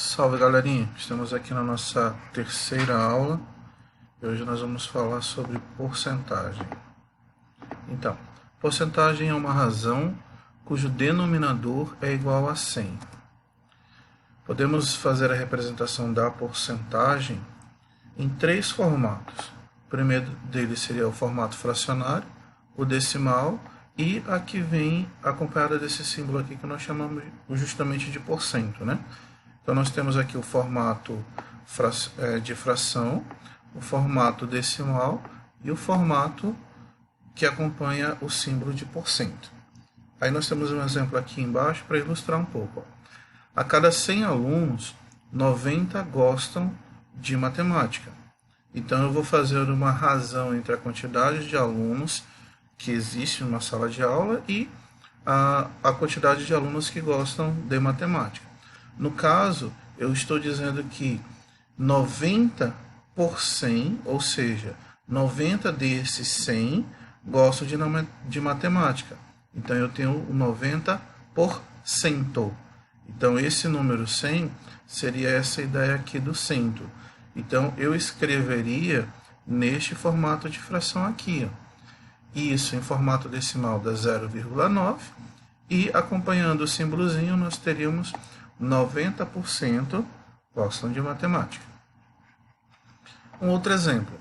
Salve galerinha, estamos aqui na nossa terceira aula e hoje nós vamos falar sobre porcentagem. Então, porcentagem é uma razão cujo denominador é igual a 100. Podemos fazer a representação da porcentagem em três formatos. O primeiro deles seria o formato fracionário, o decimal e a que vem acompanhada desse símbolo aqui que nós chamamos justamente de porcento, né? Então, nós temos aqui o formato de fração, o formato decimal e o formato que acompanha o símbolo de porcento. Aí nós temos um exemplo aqui embaixo para ilustrar um pouco. A cada 100 alunos, 90 gostam de matemática. Então, eu vou fazer uma razão entre a quantidade de alunos que existe numa sala de aula e a quantidade de alunos que gostam de matemática. No caso, eu estou dizendo que 90 por 100, ou seja, 90 desses 100 gostam de matemática. Então, eu tenho 90%. Então, esse número 100 seria essa ideia aqui do cento. Então, eu escreveria neste formato de fração aqui. Isso em formato decimal da 0,9 e acompanhando o símbolozinho nós teríamos 90% gostam de matemática. Um outro exemplo.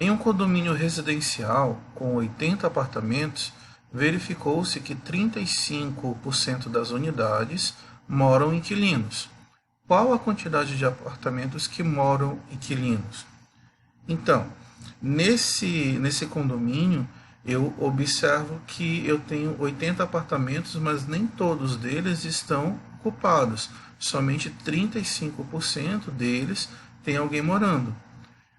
Em um condomínio residencial com 80 apartamentos, verificou-se que 35% das unidades moram inquilinos. Qual a quantidade de apartamentos que moram inquilinos? Então, nesse condomínio, eu observo que eu tenho 80 apartamentos, mas nem todos deles estão ocupados. Somente 35% deles tem alguém morando.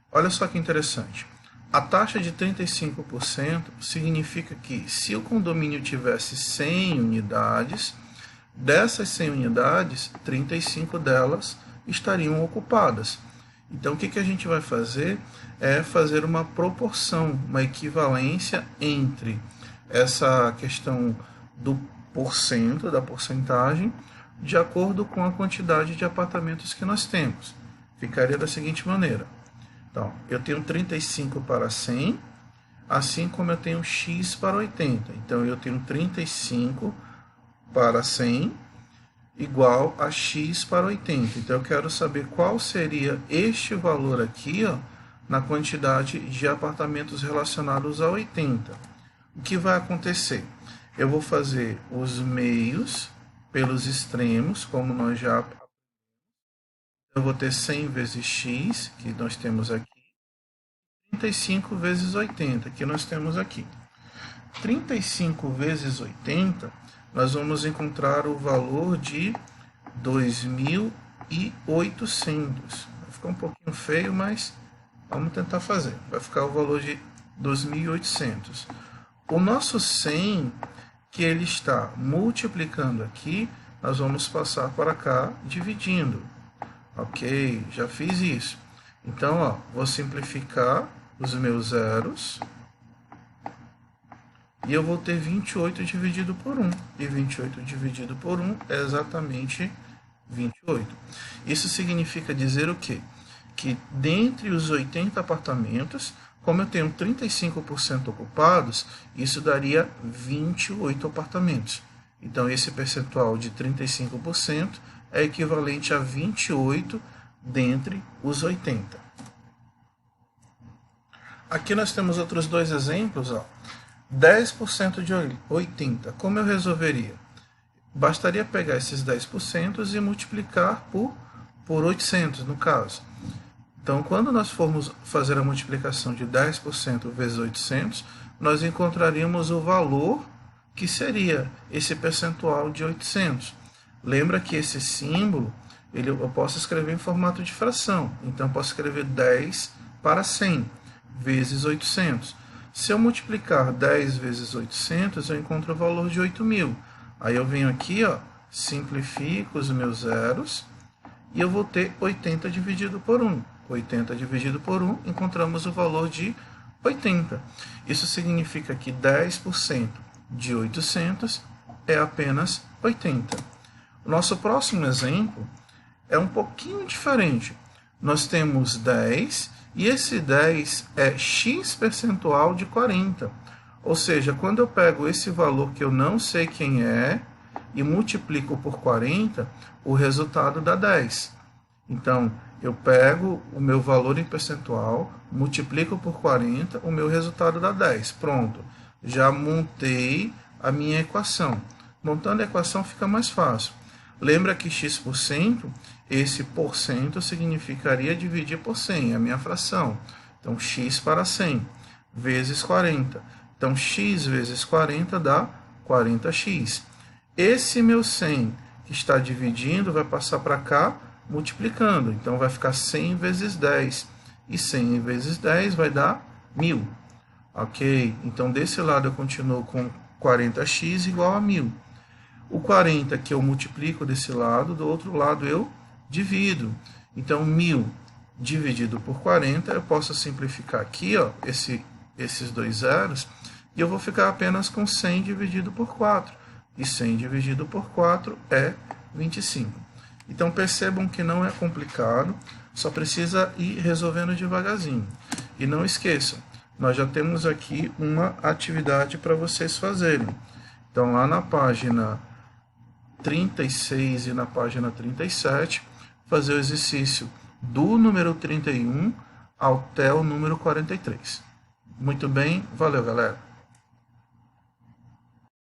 Olha só que interessante. A taxa de 35% significa que se o condomínio tivesse 100 unidades, dessas 100 unidades, 35 delas estariam ocupadas. Então, o que a gente vai fazer é fazer uma proporção, uma equivalência entre essa questão do porcento, da porcentagem, de acordo com a quantidade de apartamentos que nós temos. Ficaria da seguinte maneira. Então, eu tenho 35 para 100, assim como eu tenho x para 80. Então, eu tenho 35 para 100 igual a x para 80. Então, eu quero saber qual seria este valor aqui, ó, na quantidade de apartamentos relacionados a 80. O que vai acontecer? Eu vou fazer os meios pelos extremos, como nós já... Eu vou ter 100 vezes x, que nós temos aqui, 35 vezes 80, que nós temos aqui. 35 vezes 80, nós vamos encontrar o valor de 2.800. Vai ficar um pouquinho feio, mas vamos tentar fazer. Vai ficar o valor de 2.800. O nosso 100, que ele está multiplicando aqui, nós vamos passar para cá dividindo. Ok, já fiz isso. Então, ó, vou simplificar os meus zeros. E eu vou ter 28 dividido por 1. E 28 dividido por 1 é exatamente 28. Isso significa dizer o quê? Que dentre os 80 apartamentos, como eu tenho 35% ocupados, isso daria 28 apartamentos. Então, esse percentual de 35% é equivalente a 28 dentre os 80. Aqui nós temos outros dois exemplos. 10% de 80. Como eu resolveria? Bastaria pegar esses 10% e multiplicar por 800, no caso. Então, quando nós formos fazer a multiplicação de 10% vezes 800, nós encontraríamos o valor que seria esse percentual de 800. Lembra que esse símbolo eu posso escrever em formato de fração. Então, eu posso escrever 10 para 100 vezes 800. Se eu multiplicar 10 vezes 800, eu encontro o valor de 8.000. Aí eu venho aqui, ó, simplifico os meus zeros e eu vou ter 80 dividido por 1. 80 dividido por 1, encontramos o valor de 80. Isso significa que 10% de 800 é apenas 80. O nosso próximo exemplo é um pouquinho diferente. Nós temos 10 e esse 10 é x percentual de 40. Ou seja, quando eu pego esse valor que eu não sei quem é e multiplico por 40, o resultado dá 10. Então, eu pego o meu valor em percentual, multiplico por 40, o meu resultado dá 10. Pronto, já montei a minha equação. Montando a equação fica mais fácil. Lembra que x%, esse porcento significaria dividir por 100, é a minha fração. Então, x para 100, vezes 40. Então, x vezes 40 dá 40x. Esse meu 100 que está dividindo vai passar para cá, multiplicando. Então, vai ficar 100 vezes 10. E 100 vezes 10 vai dar 1.000. Ok? Então, desse lado eu continuo com 40x igual a 1.000. O 40 que eu multiplico desse lado, do outro lado eu divido. Então, 1.000 dividido por 40, eu posso simplificar aqui, ó, esses dois zeros, e eu vou ficar apenas com 100 dividido por 4. E 100 dividido por 4 é 25. Então, percebam que não é complicado, só precisa ir resolvendo devagarzinho. E não esqueçam, nós já temos aqui uma atividade para vocês fazerem. Então, lá na página 36 e na página 37, fazer o exercício do número 31 até o número 43. Muito bem, valeu, galera.